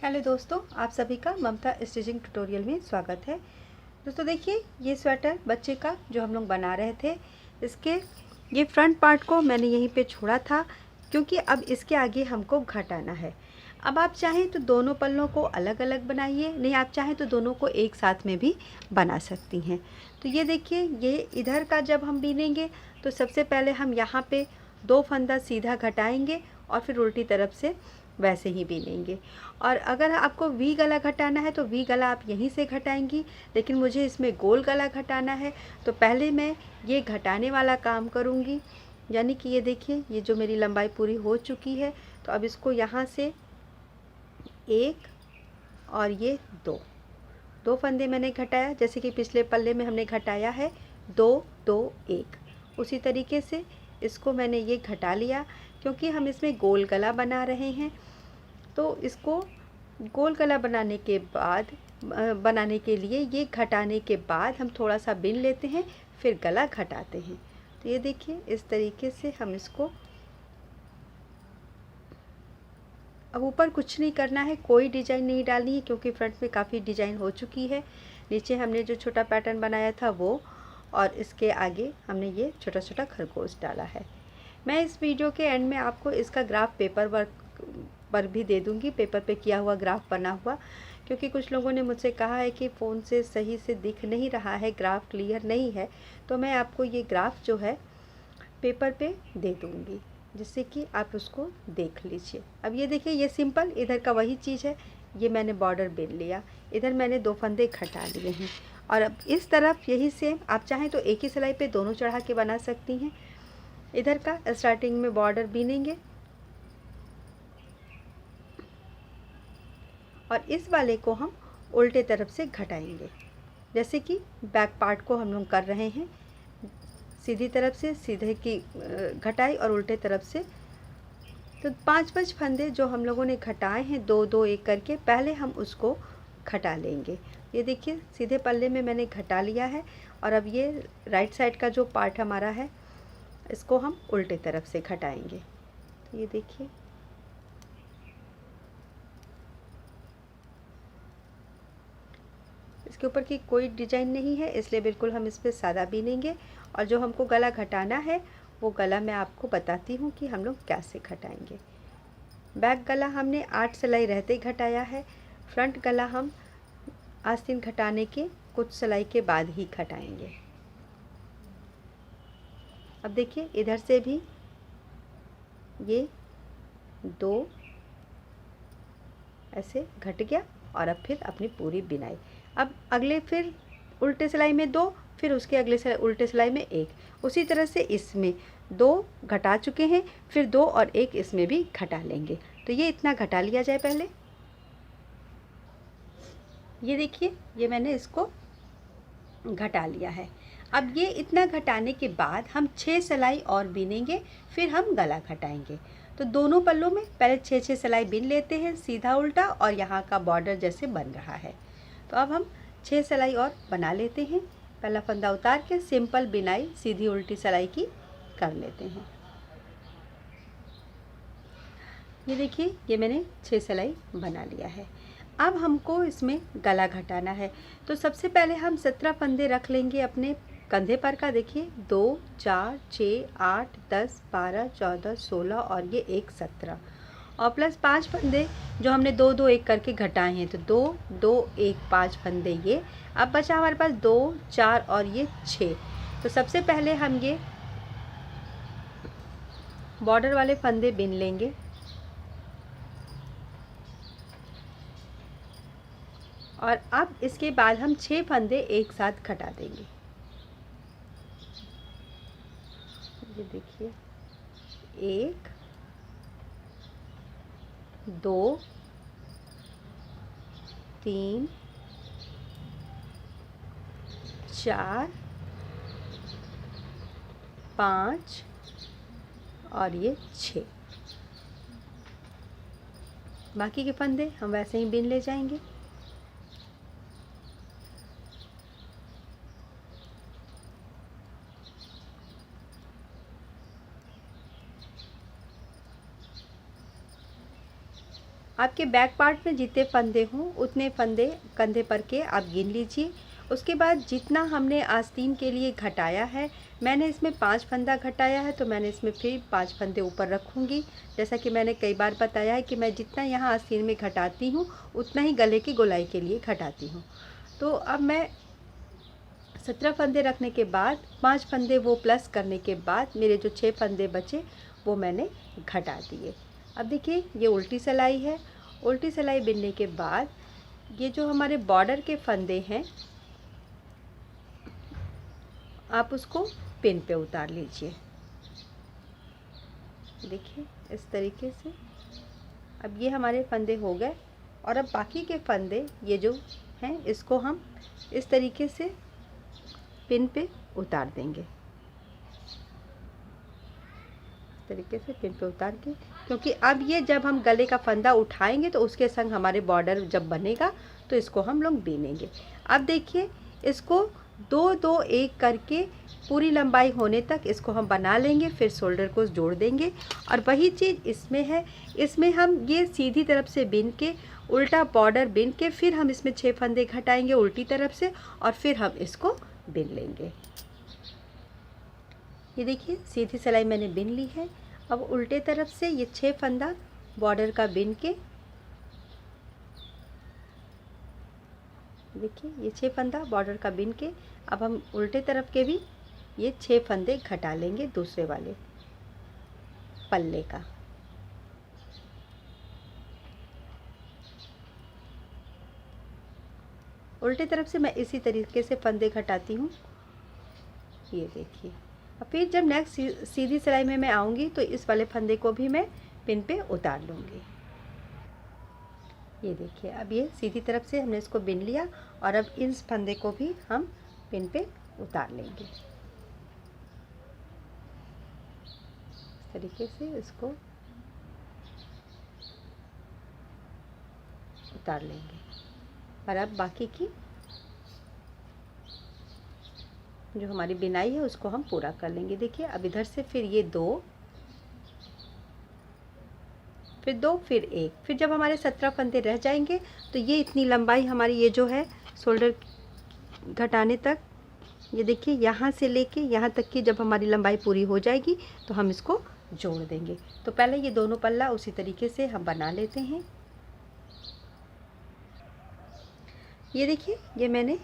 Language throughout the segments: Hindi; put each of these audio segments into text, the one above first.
हेलो दोस्तों, आप सभी का ममता स्टिचिंग ट्यूटोरियल में स्वागत है। दोस्तों देखिए, ये स्वेटर बच्चे का जो हम लोग बना रहे थे, इसके ये फ्रंट पार्ट को मैंने यहीं पे छोड़ा था क्योंकि अब इसके आगे हमको घटाना है। अब आप चाहें तो दोनों पल्लों को अलग अलग बनाइए, नहीं आप चाहें तो दोनों को एक साथ में भी बना सकती हैं। तो ये देखिए, ये इधर का जब हम बीनेंगे तो सबसे पहले हम यहाँ पे 2 फंदा सीधा घटाएंगे और फिर उल्टी तरफ से वैसे ही बीनेंगे। और अगर आपको वी गला घटाना है तो वी गला आप यहीं से घटाएंगी, लेकिन मुझे इसमें गोल गला घटाना है तो पहले मैं ये घटाने वाला काम करूँगी। यानी कि ये देखिए, ये जो मेरी लंबाई पूरी हो चुकी है, तो अब इसको यहाँ से 1 और ये 2 फंदे मैंने घटाया, जैसे कि पिछले पल्ले में हमने घटाया है 2 2 1। उसी तरीके से इसको मैंने ये घटा लिया। क्योंकि हम इसमें गोल गला बना रहे हैं तो इसको गोल गला बनाने के लिए ये घटाने के बाद हम थोड़ा सा बिन लेते हैं, फिर गला घटाते हैं। तो ये देखिए, इस तरीके से हम इसको, अब ऊपर कुछ नहीं करना है, कोई डिजाइन नहीं डालनी है क्योंकि फ्रंट में काफ़ी डिजाइन हो चुकी है। नीचे हमने जो छोटा पैटर्न बनाया था वो, और इसके आगे हमने ये छोटा छोटा खरगोश डाला है। मैं इस वीडियो के एंड में आपको इसका ग्राफ पेपर वर्क पर भी दे दूँगी, पेपर पे किया हुआ ग्राफ बना हुआ, क्योंकि कुछ लोगों ने मुझसे कहा है कि फ़ोन से सही से दिख नहीं रहा है, ग्राफ क्लियर नहीं है। तो मैं आपको ये ग्राफ जो है पेपर पे दे दूँगी, जिससे कि आप उसको देख लीजिए। अब ये देखिए, ये सिंपल इधर का वही चीज़ है। ये मैंने बॉर्डर बिन लिया, इधर मैंने 2 फंदे घटा लिए हैं, और अब इस तरफ यही सेम, आप चाहें तो एक ही सिलाई पे दोनों चढ़ा के बना सकती हैं। इधर का स्टार्टिंग में बॉर्डर बीनेंगे और इस वाले को हम उल्टे तरफ से घटाएंगे, जैसे कि बैक पार्ट को हम लोग कर रहे हैं। सीधी तरफ से सीधे की घटाई और उल्टे तरफ से। तो 5-5 फंदे जो हम लोगों ने घटाए हैं 2-2 एक करके, पहले हम उसको घटा लेंगे। ये देखिए, सीधे पल्ले में मैंने घटा लिया है, और अब ये राइट साइड का जो पार्ट हमारा है इसको हम उल्टे तरफ से घटाएंगे। तो ये देखिए, इसके ऊपर की कोई डिजाइन नहीं है, इसलिए बिल्कुल हम इस पर सादा बीनेंगे। और जो हमको गला घटाना है वो गला मैं आपको बताती हूँ कि हम लोग कैसे घटाएंगे। बैक गला हमने 8 सिलाई रहते घटाया है, फ्रंट गला हम आस्तीन घटाने के कुछ सिलाई के बाद ही घटाएंगे। अब देखिए, इधर से भी ये 2 ऐसे घट गया, और अब फिर अपनी पूरी बिनाई। अब अगले फिर उल्टे सिलाई में 2, फिर उसके अगले उल्टे सिलाई में 1। उसी तरह से इसमें 2 घटा चुके हैं, फिर 2 और 1 इसमें भी घटा लेंगे। तो ये इतना घटा लिया जाए पहले। ये देखिए, ये मैंने इसको घटा लिया है। अब ये इतना घटाने के बाद हम 6 सिलाई और बीनेंगे, फिर हम गला घटाएंगे। तो दोनों पल्लों में पहले 6-6 सिलाई बीन लेते हैं, सीधा उल्टा, और यहाँ का बॉर्डर जैसे बन रहा है। तो अब हम 6 सिलाई और बना लेते हैं। पहला फंदा उतार के सिंपल बिनाई सीधी उल्टी सिलाई की कर लेते हैं। ये देखिए, ये मैंने 6 सिलाई बना लिया है। अब हमको इसमें गला घटाना है। तो सबसे पहले हम 17 फंदे रख लेंगे अपने कंधे पर का। देखिए, 2 4 6 8 10 12 14 16 और ये 1 17, और प्लस 5 फंदे जो हमने 2 2 1 करके घटाए हैं। तो 2 2 1 5 फंदे ये। अब बचा हमारे पास 2 4 और ये 6। तो सबसे पहले हम ये बॉर्डर वाले फंदे बिन लेंगे, और अब इसके बाद हम 6 फंदे एक साथ घटा देंगे। ये देखिए, 1 2 3 4 5 और ये 6। बाकी के फंदे हम वैसे ही बिन ले जाएंगे। आपके बैक पार्ट में जितने फंदे हों उतने फंदे कंधे पर के आप गिन लीजिए। उसके बाद जितना हमने आस्तीन के लिए घटाया है, मैंने इसमें 5 फंदा घटाया है, तो मैंने इसमें फिर 5 फंदे ऊपर रखूँगी। जैसा कि मैंने कई बार बताया है कि मैं जितना यहाँ आस्तीन में घटाती हूँ उतना ही गले की गोलाई के लिए घटाती हूँ। तो अब मैं 17 फंदे रखने के बाद 5 फंदे वो प्लस करने के बाद मेरे जो 6 फंदे बचे वो मैंने घटा दिए। अब देखिए ये उल्टी सिलाई है। उल्टी सिलाई बिनने के बाद ये जो हमारे बॉर्डर के फंदे हैं आप उसको पिन पे उतार लीजिए। देखिए इस तरीके से। अब ये हमारे फंदे हो गए और अब बाकी के फंदे ये जो हैं इसको हम इस तरीके से पिन पे उतार देंगे। इस तरीके से पिन पे उतार के, क्योंकि अब ये जब हम गले का फंदा उठाएंगे तो उसके संग हमारे बॉर्डर जब बनेगा तो इसको हम लोग बीनेंगे। अब देखिए इसको 2-2 1 करके पूरी लंबाई होने तक इसको हम बना लेंगे, फिर शोल्डर को जोड़ देंगे। और वही चीज़ इसमें है, इसमें हम ये सीधी तरफ से बिन के उल्टा बॉर्डर बिन के फिर हम इसमें 6 फंदे घटाएंगे उल्टी तरफ से और फिर हम इसको बिन लेंगे। ये देखिए सीधी सिलाई मैंने बिन ली है। अब उल्टे तरफ से ये 6 फंदा बॉर्डर का बिन के, देखिए ये 6 फंदा बॉर्डर का बिन के अब हम उल्टे तरफ के भी ये 6 फंदे घटा लेंगे दूसरे वाले पल्ले का। उल्टे तरफ से मैं इसी तरीके से फंदे घटाती हूँ। ये देखिए। अब फिर जब नेक्स्ट सीधी सिलाई में मैं आऊँगी तो इस वाले फंदे को भी मैं पिन पे उतार लूँगी। ये देखिए अब ये सीधी तरफ से हमने इसको बिन लिया और अब इस फंदे को भी हम पिन पे उतार लेंगे। इस तरीके से इसको उतार लेंगे और अब बाकी की जो हमारी बिनाई है उसको हम पूरा कर लेंगे। देखिए अब इधर से फिर ये 2, फिर 2, फिर 1, फिर जब हमारे 17 फंदे रह जाएंगे तो ये इतनी लंबाई हमारी ये जो है शोल्डर घटाने तक, ये देखिए यहाँ से लेके यहाँ तक की जब हमारी लंबाई पूरी हो जाएगी तो हम इसको जोड़ देंगे। तो पहले ये दोनों पल्ला उसी तरीके से हम बना लेते हैं। ये देखिए ये मैंने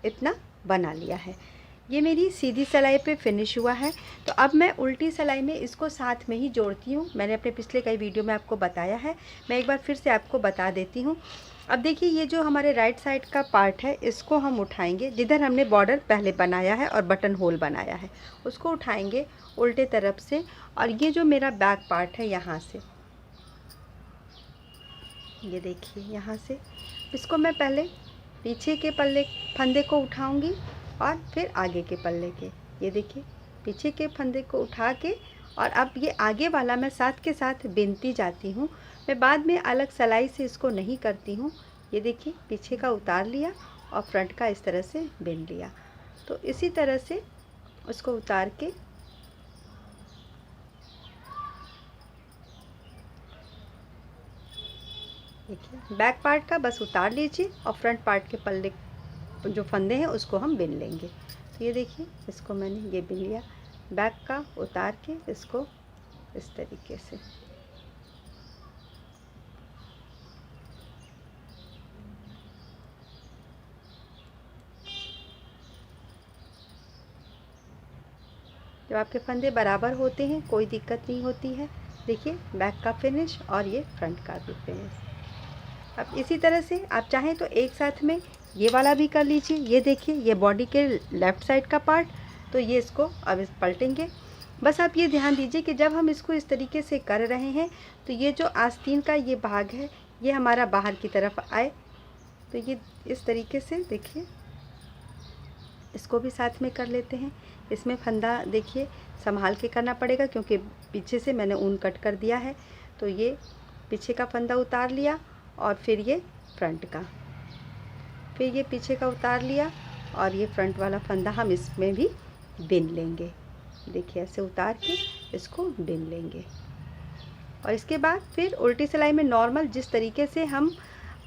इतना बना लिया है। ये मेरी सीधी सिलाई पे फिनिश हुआ है। तो अब मैं उल्टी सिलाई में इसको साथ में ही जोड़ती हूँ। मैंने अपने पिछले कई वीडियो में आपको बताया है, मैं एक बार फिर से आपको बता देती हूँ। अब देखिए ये जो हमारे राइट साइड का पार्ट है इसको हम उठाएंगे, जिधर हमने बॉर्डर पहले बनाया है और बटन होल बनाया है उसको उठाएंगे उल्टे तरफ से। और ये जो मेरा बैक पार्ट है यहाँ से, ये देखिए यहाँ से, इसको मैं पहले पीछे के पल्ले फंदे को उठाऊंगी और फिर आगे के पल्ले के। ये देखिए पीछे के फंदे को उठा के और अब ये आगे वाला मैं साथ के साथ बिनती जाती हूँ। मैं बाद में अलग सिलाई से इसको नहीं करती हूँ। ये देखिए पीछे का उतार लिया और फ्रंट का इस तरह से बिन लिया। तो इसी तरह से उसको उतार के देखिए बैक पार्ट का बस उतार लीजिए और फ्रंट पार्ट के पल्ले जो फंदे हैं उसको हम बिन लेंगे। तो ये देखिए इसको मैंने ये बिन लिया, बैक का उतार के इसको इस तरीके से। जब आपके फंदे बराबर होते हैं कोई दिक्कत नहीं होती है। देखिए बैक का फिनिश और ये फ्रंट का भी फिनिश। अब इसी तरह से आप चाहें तो एक साथ में ये वाला भी कर लीजिए। ये देखिए ये बॉडी के लेफ़्ट साइड का पार्ट, तो ये इसको अब इस पलटेंगे। बस आप ये ध्यान दीजिए कि जब हम इसको इस तरीके से कर रहे हैं तो ये जो आस्तीन का ये भाग है ये हमारा बाहर की तरफ आए। तो ये इस तरीके से देखिए इसको भी साथ में कर लेते हैं। इसमें फंदा देखिए संभाल के करना पड़ेगा क्योंकि पीछे से मैंने ऊन कट कर दिया है। तो ये पीछे का फंदा उतार लिया और फिर ये फ्रंट का, फिर ये पीछे का उतार लिया और ये फ्रंट वाला फंदा हम इसमें भी बिन लेंगे। देखिए ऐसे उतार के इसको बिन लेंगे। और इसके बाद फिर उल्टी सिलाई में नॉर्मल जिस तरीके से हम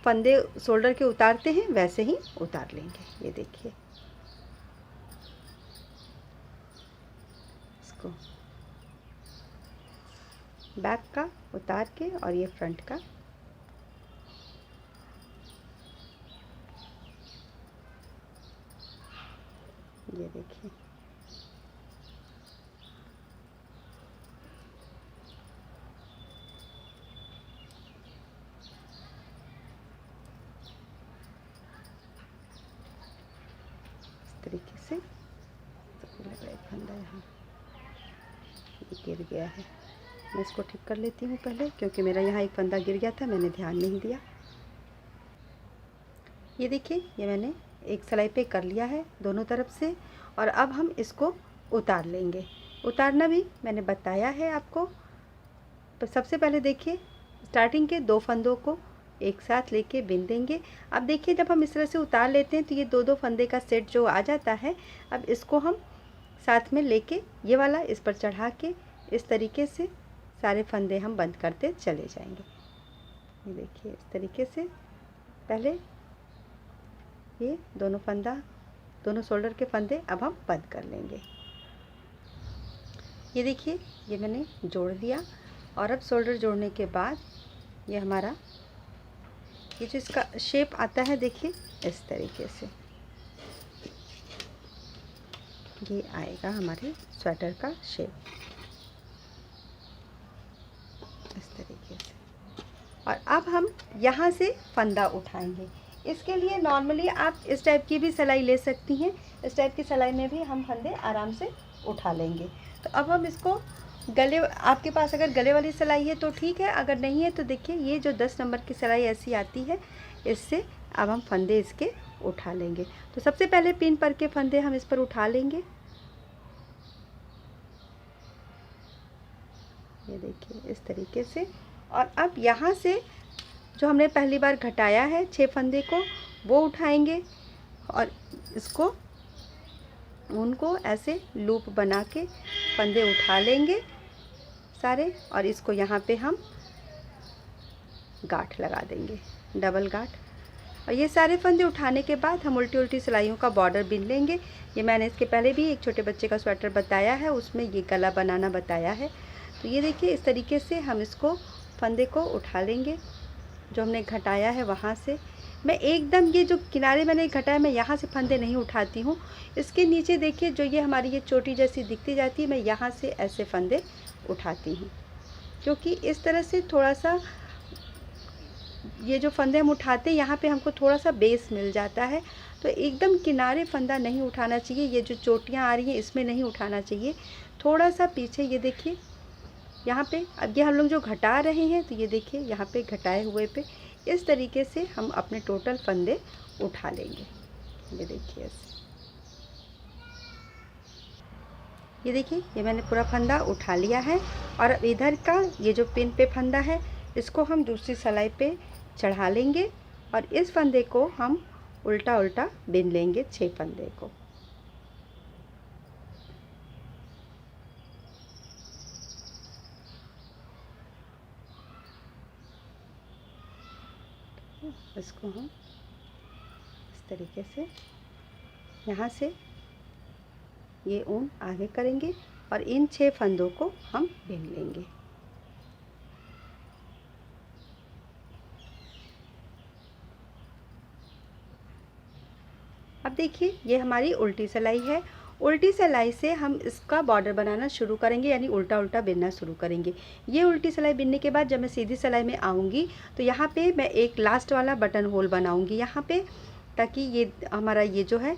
फंदे शोल्डर के उतारते हैं वैसे ही उतार लेंगे। ये देखिए, इसको बैक का उतार के और ये फ्रंट का। ये देखिए, इस तरीके से। तो लग रहा है फंदा यहाँ गिर गया है, मैं इसको ठीक कर लेती हूँ पहले, क्योंकि मेरा यहाँ एक फंदा गिर गया था, मैंने ध्यान नहीं दिया। ये देखिए, ये मैंने एक सिलाई पे कर लिया है दोनों तरफ से, और अब हम इसको उतार लेंगे। उतारना भी मैंने बताया है आपको। तो सबसे पहले देखिए, स्टार्टिंग के 2 फंदों को एक साथ लेके बिन देंगे। अब देखिए, जब हम इस तरह से उतार लेते हैं तो ये 2-2 फंदे का सेट जो आ जाता है, अब इसको हम साथ में लेके ये वाला इस पर चढ़ा के इस तरीके से सारे फंदे हम बंद करते चले जाएंगे। ये देखिए, इस तरीके से पहले ये दोनों शोल्डर के फंदे अब हम बंद कर लेंगे। ये देखिए, ये मैंने जोड़ दिया, और अब शोल्डर जोड़ने के बाद ये हमारा ये जो इसका शेप आता है, देखिए इस तरीके से ये आएगा हमारे स्वेटर का शेप, इस तरीके से। और अब हम यहाँ से फंदा उठाएंगे। इसके लिए नॉर्मली आप इस टाइप की भी सिलाई ले सकती हैं। इस टाइप की सिलाई में भी हम फंदे आराम से उठा लेंगे। तो अब हम इसको गले, आपके पास अगर गले वाली सिलाई है तो ठीक है, अगर नहीं है तो देखिए ये जो 10 नंबर की सिलाई ऐसी आती है, इससे अब हम फंदे इसके उठा लेंगे। तो सबसे पहले पिन पर के फंदे हम इस पर उठा लेंगे। ये देखिए, इस तरीके से। और अब यहाँ से जो हमने पहली बार घटाया है 6 फंदे को, वो उठाएंगे और इसको उनको ऐसे लूप बना के फंदे उठा लेंगे सारे, और इसको यहाँ पे हम गांठ लगा देंगे, डबल गांठ। और ये सारे फंदे उठाने के बाद हम उल्टी उल्टी सिलाइयों का बॉर्डर बिन लेंगे। ये मैंने इसके पहले भी एक छोटे बच्चे का स्वेटर बताया है, उसमें ये गला बनाना बताया है। तो ये देखिए, इस तरीके से हम इसको फंदे को उठा लेंगे जो हमने घटाया है वहाँ से। मैं एकदम ये जो किनारे मैंने घटाया, मैं यहाँ से फंदे नहीं उठाती हूँ। इसके नीचे देखिए, जो ये हमारी ये चोटी जैसी दिखती जाती है, मैं यहाँ से ऐसे फंदे उठाती हूँ, क्योंकि इस तरह से थोड़ा सा ये जो फंदे हम उठाते हैं यहाँ पे हमको थोड़ा सा बेस मिल जाता है। तो एकदम किनारे फंदा नहीं उठाना चाहिए, ये जो चोटियाँ आ रही हैं इसमें नहीं उठाना चाहिए, थोड़ा सा पीछे। ये देखिए यहाँ पे, अब ये हम लोग जो घटा रहे हैं, तो ये देखिए यहाँ पे घटाए हुए पे इस तरीके से हम अपने टोटल फंदे उठा लेंगे। ये देखिए ऐसे, ये देखिए, ये मैंने पूरा फंदा उठा लिया है। और अब इधर का ये जो पिन पे फंदा है, इसको हम दूसरी सिलाई पे चढ़ा लेंगे और इस फंदे को हम उल्टा उल्टा बिन लेंगे 6 फंदे को। इसको हम इस तरीके से यहाँ से ये ऊन आगे करेंगे और इन 6 फंदों को हम बिन लेंगे। अब देखिए, ये हमारी उल्टी सिलाई है। उल्टी सिलाई से हम इसका बॉर्डर बनाना शुरू करेंगे, यानी उल्टा उल्टा बिनना शुरू करेंगे। ये उल्टी सिलाई बिनने के बाद जब मैं सीधी सिलाई में आऊँगी तो यहाँ पे मैं एक लास्ट वाला बटन होल बनाऊँगी यहाँ पे, ताकि ये हमारा ये जो है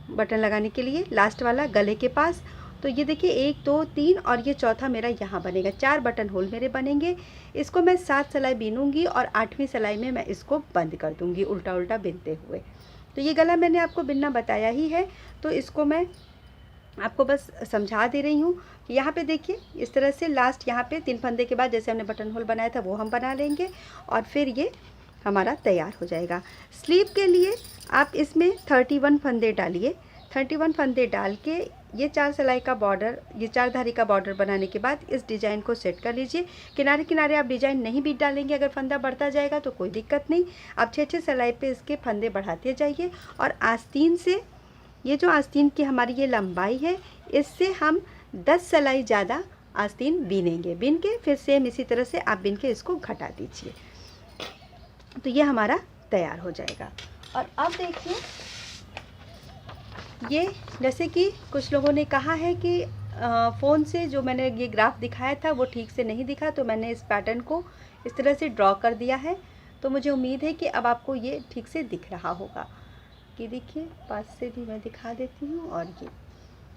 बटन लगाने के लिए लास्ट वाला गले के पास। तो ये देखिए 1 2 3 और ये चौथा मेरा यहाँ बनेगा, 4 बटन होल मेरे बनेंगे। इसको मैं 7 सिलाई बीनूँगी और 8वीं सिलाई में मैं इसको बंद कर दूँगी उल्टा उल्टा बिनते हुए। तो ये गला मैंने आपको बिनना बताया ही है, तो इसको मैं आपको बस समझा दे रही हूँ कि यहाँ पे देखिए इस तरह से लास्ट यहाँ पे 3 फंदे के बाद जैसे हमने बटन होल बनाया था वो हम बना लेंगे और फिर ये हमारा तैयार हो जाएगा। स्लीव के लिए आप इसमें 31 फंदे डालिए। 31 फंदे डाल के ये 4 सिलाई का बॉर्डर, ये 4 धारी का बॉर्डर बनाने के बाद इस डिज़ाइन को सेट कर लीजिए। किनारे किनारे आप डिज़ाइन नहीं भी डालेंगे, अगर फंदा बढ़ता जाएगा तो कोई दिक्कत नहीं। आप 6-6 सिलाई पे इसके फंदे बढ़ाते जाइए और आस्तीन से, ये जो आस्तीन की हमारी ये लंबाई है, इससे हम 10 सिलाई ज़्यादा आस्तीन बीनेंगे। बीन के फिर सेम इसी तरह से आप बीन के इसको घटा दीजिए। तो ये हमारा तैयार हो जाएगा। और अब देखिए, ये जैसे कि कुछ लोगों ने कहा है कि फ़ोन से जो मैंने ये ग्राफ दिखाया था वो ठीक से नहीं दिखा, तो मैंने इस पैटर्न को इस तरह से ड्रॉ कर दिया है। तो मुझे उम्मीद है कि अब आपको ये ठीक से दिख रहा होगा। कि देखिए, पास से भी मैं दिखा देती हूँ। और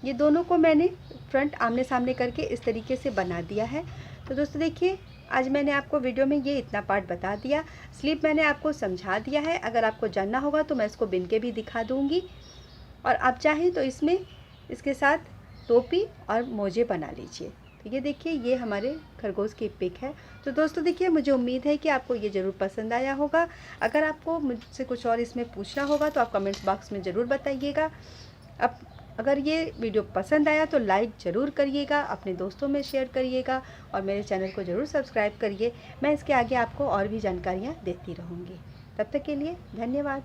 ये दोनों को मैंने फ्रंट आमने सामने करके इस तरीके से बना दिया है। तो दोस्तों देखिए, आज मैंने आपको वीडियो में ये इतना पार्ट बता दिया। स्लीव मैंने आपको समझा दिया है। अगर आपको जानना होगा तो मैं इसको बिन के भी दिखा दूँगी, और आप चाहें तो इसमें इसके साथ टोपी और मोजे बना लीजिए। तो ये देखिए, ये हमारे खरगोश की पिक है। तो दोस्तों देखिए, मुझे उम्मीद है कि आपको ये ज़रूर पसंद आया होगा। अगर आपको मुझसे कुछ और इसमें पूछना होगा तो आप कमेंट्स बॉक्स में ज़रूर बताइएगा। अब अगर ये वीडियो पसंद आया तो लाइक ज़रूर करिएगा, अपने दोस्तों में शेयर करिएगा और मेरे चैनल को ज़रूर सब्सक्राइब करिए। मैं इसके आगे आपको और भी जानकारियाँ देती रहूँगी। तब तक के लिए धन्यवाद।